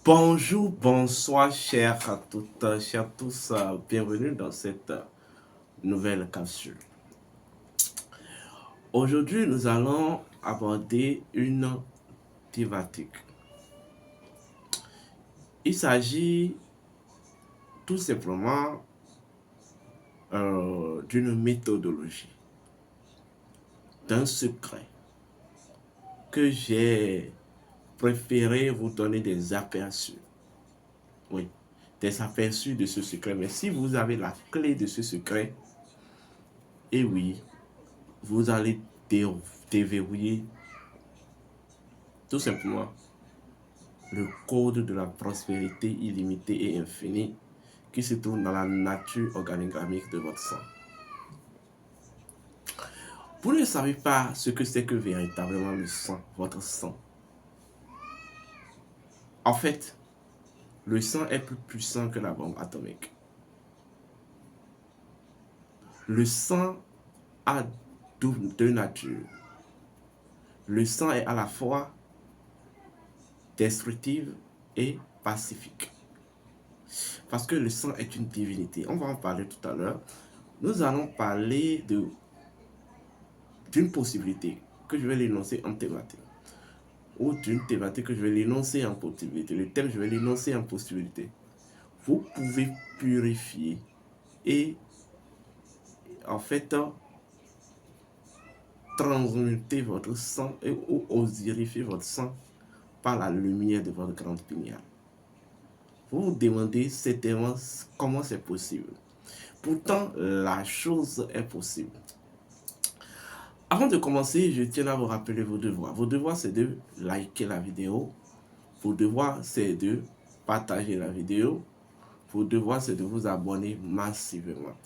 Bonjour, bonsoir, chers à toutes, chers tous, bienvenue dans cette nouvelle capsule. Aujourd'hui, nous allons aborder une thématique. Il s'agit tout simplement d'une méthodologie, d'un secret que j'ai préféré vous donner des aperçus. Oui, des aperçus de ce secret. Mais si vous avez la clé de ce secret, et oui, vous allez déverrouiller tout simplement le code de la prospérité illimitée et infinie qui se trouve dans la nature organigrammique de votre sang. Vous ne savez pas ce que c'est que véritablement le sang, votre sang. En fait, le sang est plus puissant que la bombe atomique. Le sang a deux natures. Le sang est à la fois destructive et pacifique. Parce que le sang est une divinité. On va en parler tout à l'heure. Nous allons parler d'une possibilité que je vais l'énoncer en thématique. Ou d'une thématique que je vais l'énoncer en possibilité. Le thème, je vais l'énoncer en possibilité. Vous pouvez purifier et en fait transmuter votre sang ou osirifier votre sang par la lumière de votre grande pinéale. Vous vous demandez certainement comment c'est possible. Pourtant, la chose est possible. Avant de commencer, je tiens à vous rappeler vos devoirs. Vos devoirs, c'est de liker la vidéo. Vos devoirs, c'est de partager la vidéo. Vos devoirs, c'est de vous abonner massivement.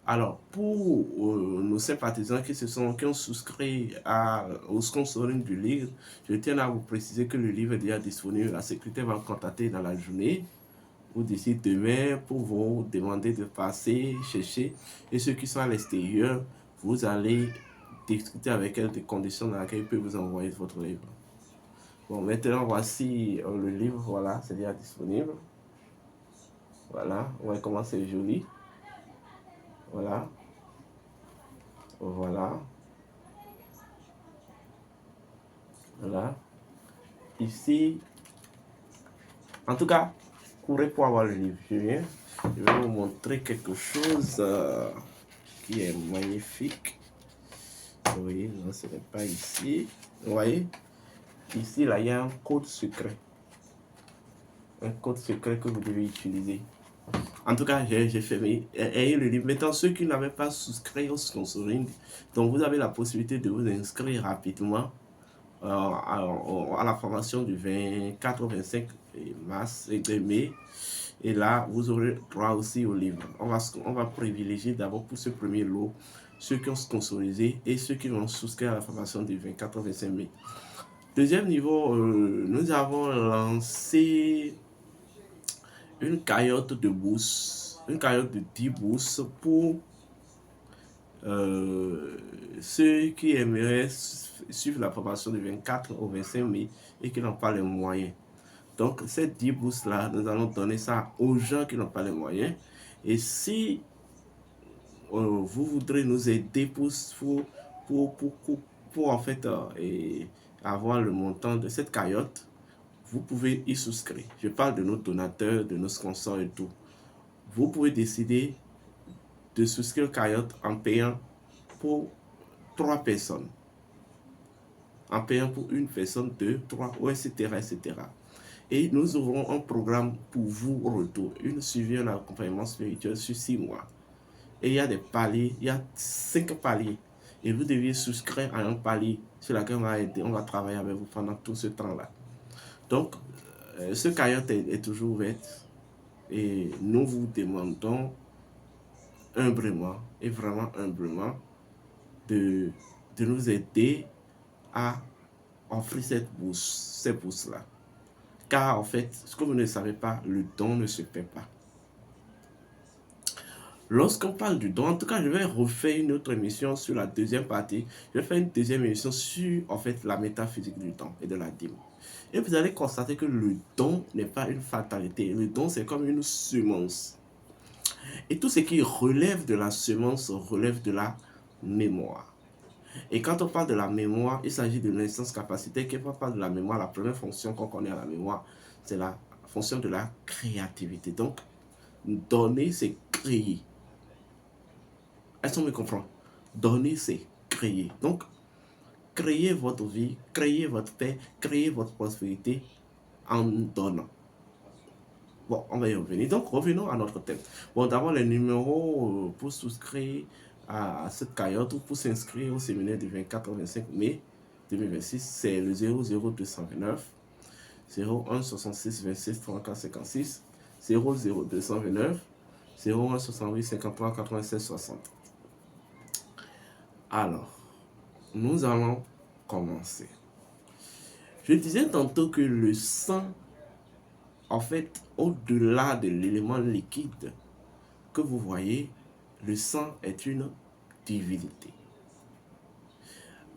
Alors, pour nos sympathisants qui ont souscrit au sponsoring du livre, je tiens à vous préciser que le livre est déjà disponible. La sécurité va vous contacter dans la journée ou d'ici demain pour vous demander de passer, chercher. Et ceux qui sont à l'extérieur, vous allez discuter avec elle des conditions dans lesquelles elle peut vous envoyer votre livre. Bon, maintenant, voici le livre. Voilà, c'est déjà disponible. Voilà, on voit comment c'est joli. Voilà. Voilà. Voilà. Ici, en tout cas, courez pour avoir le livre. Je vais vous montrer quelque chose qui est magnifique. Oui, non, ce n'est pas ici. Vous voyez, ici, là, il y a un code secret. Un code secret que vous devez utiliser. En tout cas, j'ai fermé le livre. Maintenant, ceux qui n'avaient pas souscrit au sponsoring, donc vous avez la possibilité de vous inscrire rapidement à la formation du 24 au 25 mars et de mai. Et là, vous aurez droit aussi au livre. On va privilégier d'abord pour ce premier lot ceux qui ont sponsorisé et ceux qui vont souscrire à la formation du 24 au 25 mai. Deuxième niveau, nous avons lancé une cagnotte de bourse, une cagnotte de 10 bourses pour ceux qui aimeraient suivre la formation du 24 au 25 mai et qui n'ont pas les moyens. Donc, ces 10 bourses-là, nous allons donner ça aux gens qui n'ont pas les moyens. Et si vous voudrez nous aider pour en fait avoir le montant de cette cagnotte, vous pouvez y souscrire. Je parle de nos donateurs, de nos sponsors et tout. Vous pouvez décider de souscrire cagnotte en payant pour 3 personnes. En payant pour une personne, 2, 3, etc., etc. Et nous aurons un programme pour vous au retour. Une suivi, un accompagnement spirituel sur 6 mois. Et il y a des paliers, il y a 5 paliers. Et vous deviez souscrire à un palier sur lequel on va travailler avec vous pendant tout ce temps-là. Donc, ce cagnotte est toujours ouvert. Et nous vous demandons humblement, et vraiment humblement, de nous aider à offrir ces bourses-là. Car en fait, ce que vous ne savez pas, le don ne se paie pas. Lorsqu'on parle du don, en tout cas, je vais refaire une autre émission sur la deuxième partie. Je vais faire une deuxième émission sur, en fait, la métaphysique du don et de la dîme. Et vous allez constater que le don n'est pas une fatalité. Le don, c'est comme une semence. Et tout ce qui relève de la semence relève de la mémoire. Et quand on parle de la mémoire, il s'agit de l'instance capacité. Quand on parle de la mémoire, la première fonction qu'on connaît à la mémoire, c'est la fonction de la créativité. Donc, donner, c'est créer. Est-ce qu'on me comprend? Donner, c'est créer. Donc, créez votre vie, créez votre paix, créez votre prospérité en donnant. Bon, on va y revenir. Donc, revenons à notre thème. Bon, d'abord, les numéros pour souscrire à cette cagnotte ou pour s'inscrire au séminaire du 24 au 25 mai 2026, c'est le 00229 01 66 26 34 56 00229 01 68 53 96 60. Alors, nous allons commencer. Je disais tantôt que le sang, en fait, au-delà de l'élément liquide que vous voyez, le sang est une divinité.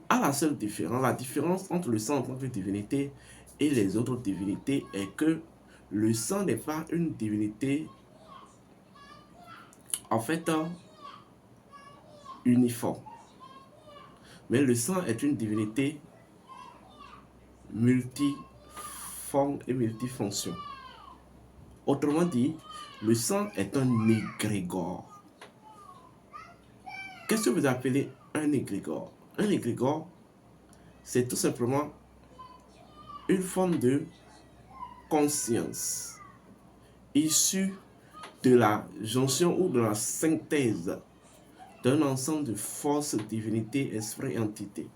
À la seule différence, la différence entre le sang en tant que divinité et les autres divinités est que le sang n'est pas une divinité, en fait, uniforme. Mais le sang est une divinité multiforme et multifonction. Autrement dit, le sang est un égrégore. Qu'est-ce que vous appelez un égrégore? Un égrégore, c'est tout simplement une forme de conscience issue de la jonction ou de la synthèse d'un ensemble de forces, divinités, esprits et entités.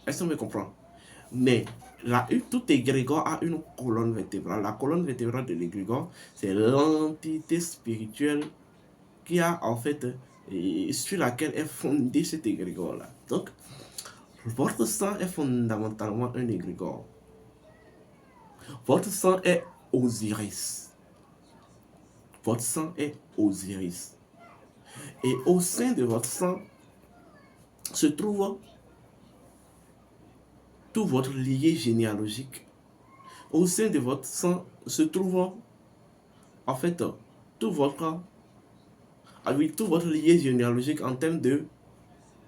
Est-ce qu'on me comprend? Mais tout égrégore a une colonne vertébrale. La colonne vertébrale de l'égrégore, c'est l'entité spirituelle qui a en fait, sur laquelle est fondé cet égrégore-là. Donc, votre sang est fondamentalement un égrégore. Votre sang est Osiris. Votre sang est Osiris. Et au sein de votre sang se trouve tout votre lié généalogique. Au sein de votre sang se trouve en fait tout votre lié généalogique en termes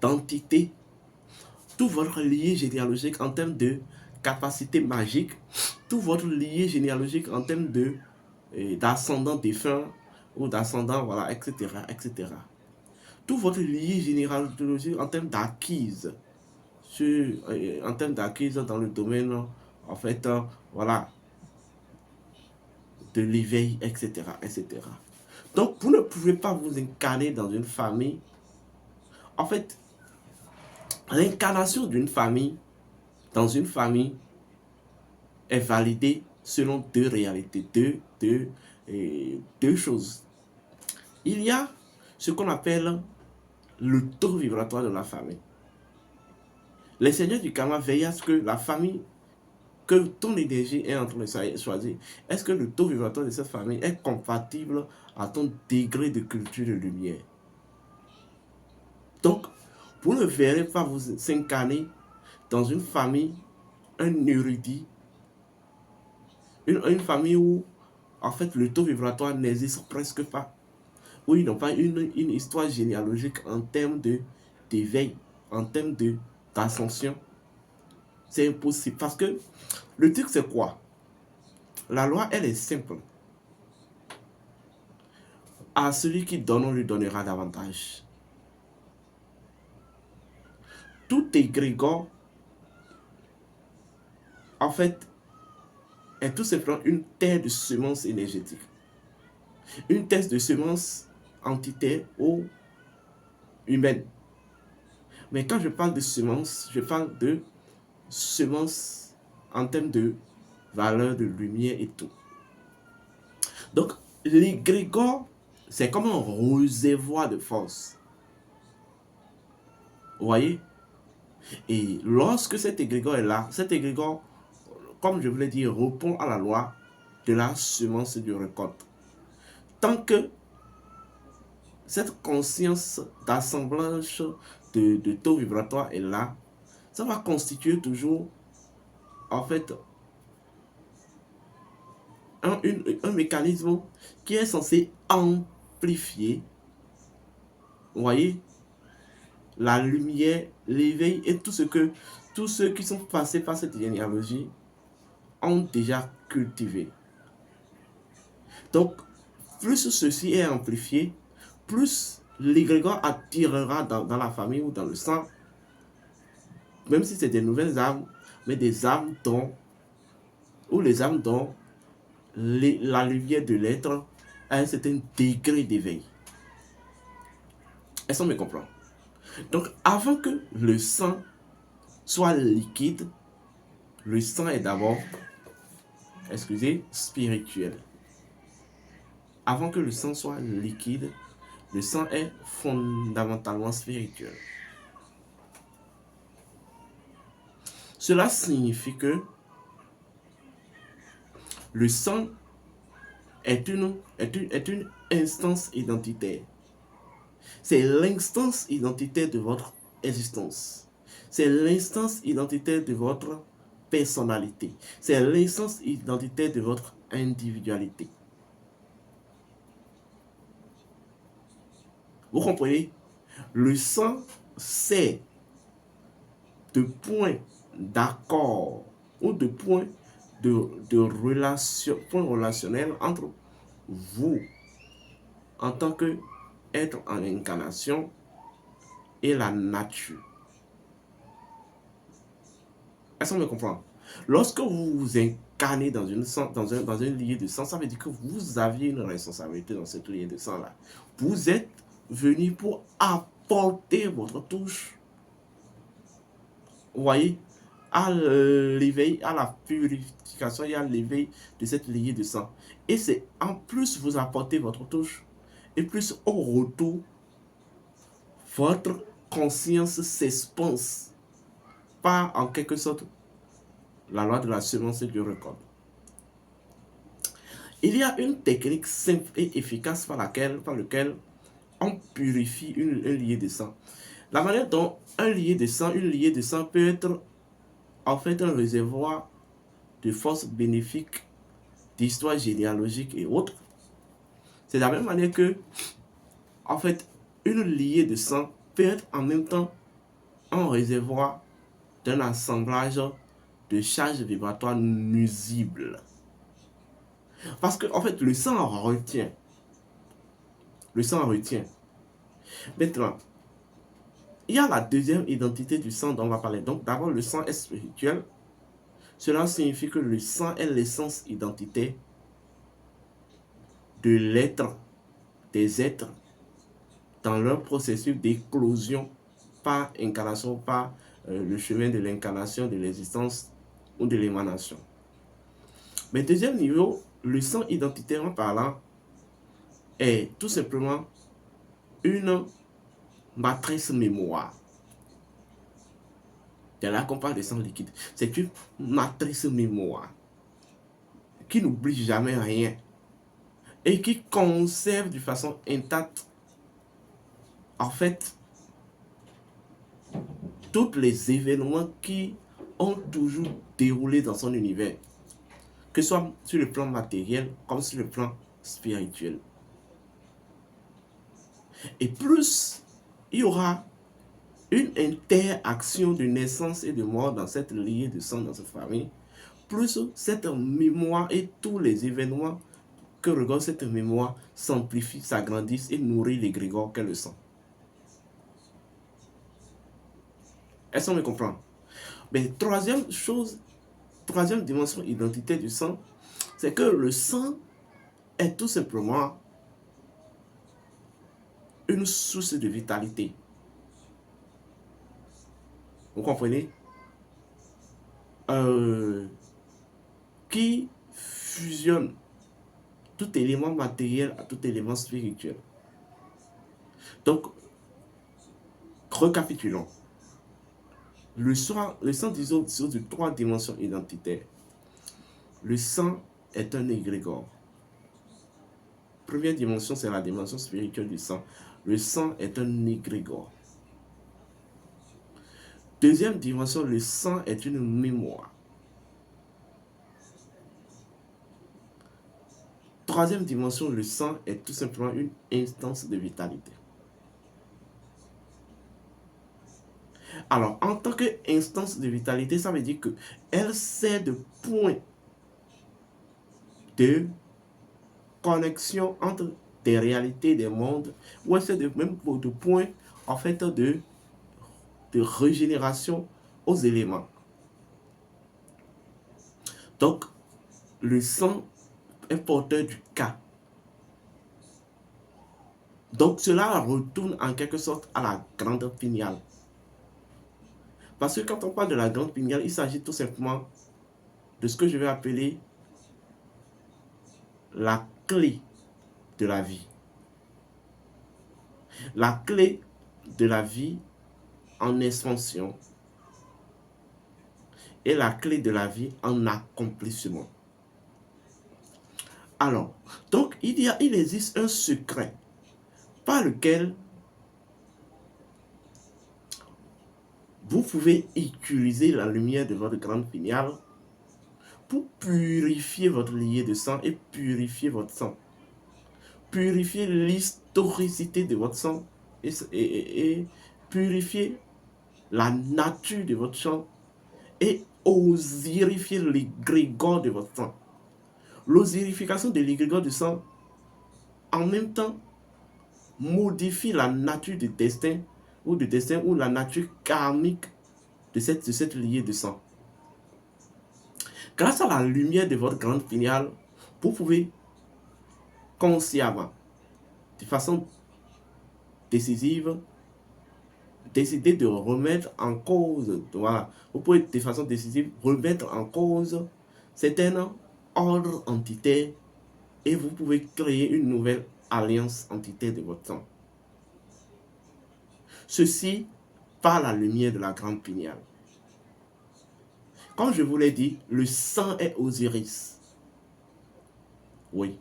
d'entité, tout votre lié généalogique en termes de capacité magique, tout votre lié généalogique en termes d'ascendant défunt ou d'ascendant, voilà, etc., etc. Tout votre lié généalogique en termes d'acquise, en termes d'acquise dans le domaine, en fait, voilà, de l'éveil, etc., etc. Donc, vous ne pouvez pas vous incarner dans une famille. En fait, l'incarnation d'une famille, dans une famille, est validée selon deux réalités, deux choses. Il y a ce qu'on appelle le taux vibratoire de la famille. Les seigneurs du karma veillent à ce que la famille, que ton énergie est en train de choisir, est-ce que le taux vibratoire de cette famille est compatible à ton degré de culture de lumière. Donc, vous ne verrez pas vous s'incarner dans une famille, un érudit, une famille où, en fait, le taux vibratoire n'existe presque pas, où ils n'ont pas une histoire généalogique en termes d'éveil, en termes d'ascension. C'est impossible. Parce que le truc, c'est quoi? La loi, elle est simple. À celui qui donne, on lui donnera davantage. Tout égrégore, en fait, est tout simplement une terre de semences énergétiques. Une terre de semences entité ou humaine. Mais quand je parle de semences, je parle de semences en termes de valeur, de lumière et tout. Donc, l'égrégore, c'est comme un réservoir de force. Vous voyez? Et lorsque cet égrégore est là, cet égrégore, comme je vous l'ai dit, répond à la loi de la semence et du récolte. Tant que cette conscience d'assemblage de taux vibratoire est là, ça va constituer toujours en fait un mécanisme qui est censé amplifier, vous voyez, la lumière, l'éveil et tous ceux qui sont passés par cette généalogie ont déjà cultivé. Donc, plus ceci est amplifié, plus l'égrégore attirera dans la famille ou dans le sang, même si c'est des nouvelles âmes, mais des âmes dont, ou les âmes dont la lumière de l'être a un certain degré d'éveil. Est-ce qu'on me comprend? Donc, avant que le sang soit liquide, le sang est d'abord, excusez, spirituel. Avant que le sang soit liquide, le sang est fondamentalement spirituel. Cela signifie que le sang est une instance identitaire. C'est l'instance identitaire de votre existence. C'est l'instance identitaire de votre personnalité. C'est l'instance identitaire de votre individualité. Vous comprenez? Le sang, c'est de points d'accord ou de points de relation, point relationnel entre vous en tant qu'être en incarnation et la nature. Est-ce qu'on me comprend? Lorsque vous vous incarnez dans un lieu de sang, ça veut dire que vous aviez une responsabilité dans cette lieu de sang-là. Vous êtes venu pour apporter votre touche, vous voyez, à l'éveil, à la purification et à l'éveil de cette lignée de sang. Et c'est en plus vous apportez votre touche. Et plus au retour, votre conscience s'expanse par en quelque sorte la loi de la semence et du récolte. Il y a une technique simple et efficace par laquelle on purifie un lignée de sang. La manière dont une lignée de sang peut être en fait un réservoir de forces bénéfiques, d'histoire généalogique et autres. C'est de la même manière que, en fait, une lignée de sang peut être en même temps un réservoir d'un assemblage de charges vibratoires nuisibles. Parce que, en fait, le sang retient. Le sang retient. Maintenant, il y a la deuxième identité du sang dont on va parler. Donc, d'abord, le sang est spirituel. Cela signifie que le sang est l'essence identitaire de l'être, des êtres, dans leur processus d'éclosion par incarnation, par le chemin de l'incarnation, de l'existence ou de l'émanation. Mais deuxième niveau, le sang identitairement parlant est tout simplement une matrice mémoire. C'est là qu'on parle de sang liquide. C'est une matrice mémoire qui n'oublie jamais rien et qui conserve de façon intacte, en fait, tous les événements qui ont toujours déroulé dans son univers, que ce soit sur le plan matériel comme sur le plan spirituel. Et plus il y aura une interaction de naissance et de mort dans cette lignée de sang, dans cette famille, plus cette mémoire et tous les événements que regarde cette mémoire s'amplifient, s'agrandissent et nourrit l'égrégore qu'est le sang. Est-ce qu'on me comprend? Mais troisième dimension identitaire du sang, c'est que le sang est tout simplement une source de vitalité. Vous comprenez? Qui fusionne tout élément matériel à tout élément spirituel. Donc, récapitulons. Le sang dispose de trois dimensions identitaires. Le sang est un égrégore. Première dimension, c'est la dimension spirituelle du sang. Le sang est un égrégore. Deuxième dimension, le sang est une mémoire. troisième dimension, le sang est tout simplement une instance de vitalité. Alors, en tant qu'instance de vitalité, ça veut dire qu'elle sert de point de connexion entre des réalités, des mondes, ou elle sert même de point, en fait, de régénération aux éléments. Donc, le sang est porteur du Ka. Donc, cela retourne en quelque sorte à la grande pinéale. Parce que quand on parle de la grande pinéale, il s'agit tout simplement de ce que je vais appeler la clé de la vie. La clé de la vie en expansion et la clé de la vie en accomplissement. Alors, donc il existe un secret par lequel vous pouvez utiliser la lumière de votre grande pinéale pour purifier votre lignée de sang et purifier votre sang. Purifier l'historicité de votre sang et purifier la nature de votre sang et osirifier l'égrégore de votre sang. L'osirification de l'égrégore du sang, en même temps, modifie la nature du destin ou la nature karmique de cette lignée de sang. Grâce à la lumière de votre grande pinéale, vous pouvez consciemment, de façon décisive, décider de remettre en cause, voilà, vous pouvez de façon décisive remettre en cause certains ordres entitaires et vous pouvez créer une nouvelle alliance entitaire de votre sang. Ceci par la lumière de la grande pinéale. Comme je vous l'ai dit, le sang est Osiris. Oui.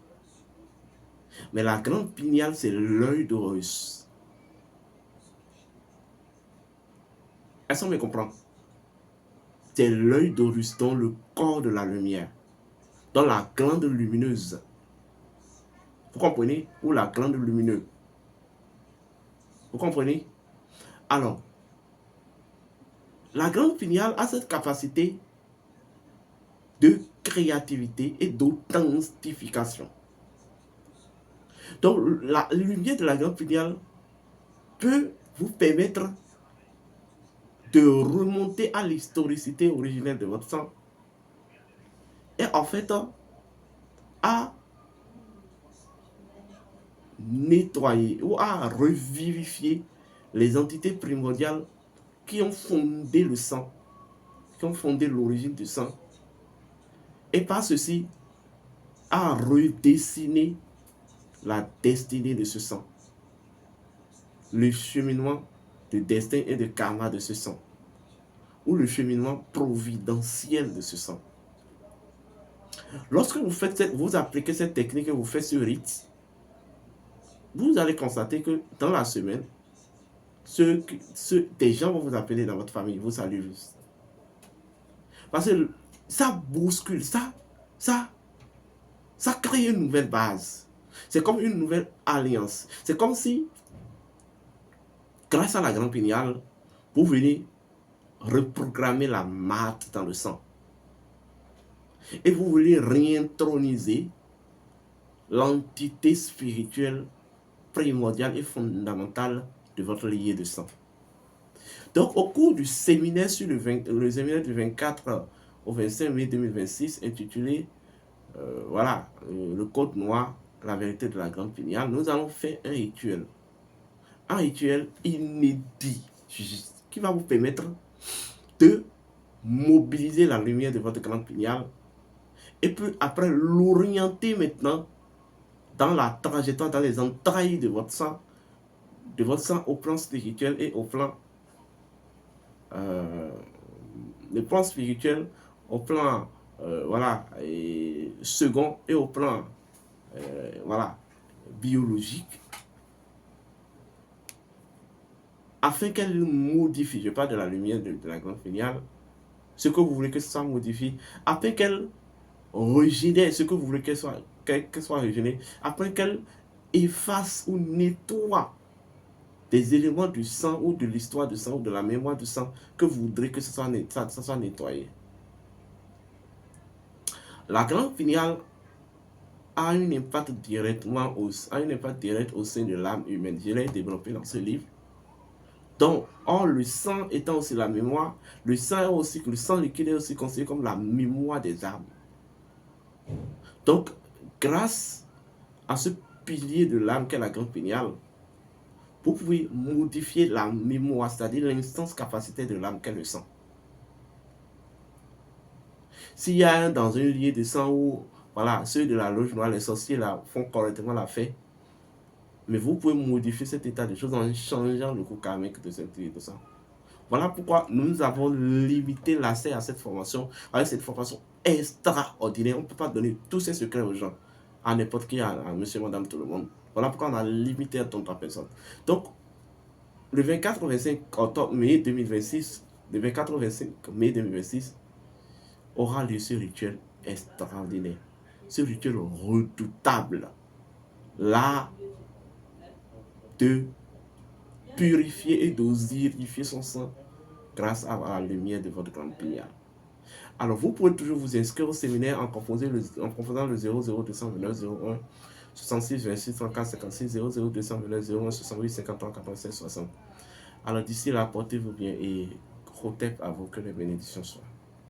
Mais la grande pinéale, c'est l'œil d'Horus. Est-ce qu'on me comprend? C'est l'œil d'Horus, dans le corps de la lumière, dans la glande lumineuse. Vous comprenez? Ou la glande lumineuse. Vous comprenez? Alors, la grande pinéale a cette capacité de créativité et d'authentification. Donc, la lumière de la grande pinéale peut vous permettre de remonter à l'historicité originelle de votre sang et en fait à nettoyer ou à revivifier les entités primordiales qui ont fondé le sang, qui ont fondé l'origine du sang, et par ceci à redessiner la destinée de ce sang, le cheminement de destin et de karma de ce sang, ou le cheminement providentiel de ce sang. Lorsque vous appliquez cette technique et vous faites ce rite, vous allez constater que dans la semaine, des gens vont vous appeler dans votre famille, vous saluent juste. Parce que ça bouscule, ça crée une nouvelle base. C'est comme une nouvelle alliance. C'est comme si, grâce à la grande pinéale, vous venez reprogrammer la maths dans le sang. Et vous voulez réintroniser l'entité spirituelle primordiale et fondamentale de votre lignée de sang. Donc, au cours du séminaire sur le séminaire du 24 au 25 mai 2026, intitulé le code noir, la vérité de la grande pinéale, nous allons faire un rituel inédit qui va vous permettre de mobiliser la lumière de votre grande pinéale et puis après l'orienter maintenant dans la trajectoire, dans les entrailles de votre sang au plan spirituel et au plan spirituel, au plan second et au plan biologique, afin qu'elle modifie, je parle de la lumière de la grande pinéale, ce que vous voulez que ça modifie, afin qu'elle régénère ce que vous voulez qu'elle soit, qu'elle soit régénérée, après qu'elle efface ou nettoie des éléments du sang ou de l'histoire du sang ou de la mémoire du sang que vous voudrez que ça soit nettoyé. La glande pinéale a un impact direct au sein de l'âme humaine. Je l'ai développé dans ce livre. Donc, or, le sang étant aussi la mémoire, le sang liquide est aussi considéré comme la mémoire des âmes. Donc, grâce à ce pilier de l'âme qu'est la glande pinéale, vous pouvez modifier la mémoire, c'est-à-dire l'instance capacité de l'âme qu'est le sang. S'il y a dans un lieu de sang où, voilà, ceux de la loge noire, les sorciers là, font correctement la fête, mais vous pouvez modifier cet état de choses en changeant le cours karmique de cette lieu de sang. Voilà pourquoi nous avons limité l'accès à cette formation, avec cette formation extraordinaire. On ne peut pas donner tous ces secrets aux gens, à n'importe qui, à monsieur, madame, tout le monde. Voilà pourquoi on a limité à 33 personnes. Donc, le 24 au 25 mai 2026, le 24 au 25 mai 2026, aura lieu ce rituel extraordinaire, ce rituel redoutable, là, de purifier et d'osirifier son sang grâce à la lumière de votre glande pinéale. Alors, vous pouvez toujours vous inscrire au séminaire en composant le 00229 01 66 26 34 56 00229 01 68 53 96 60. Alors, d'ici là, portez-vous bien et Hotep à vous, que les bénédictions soient.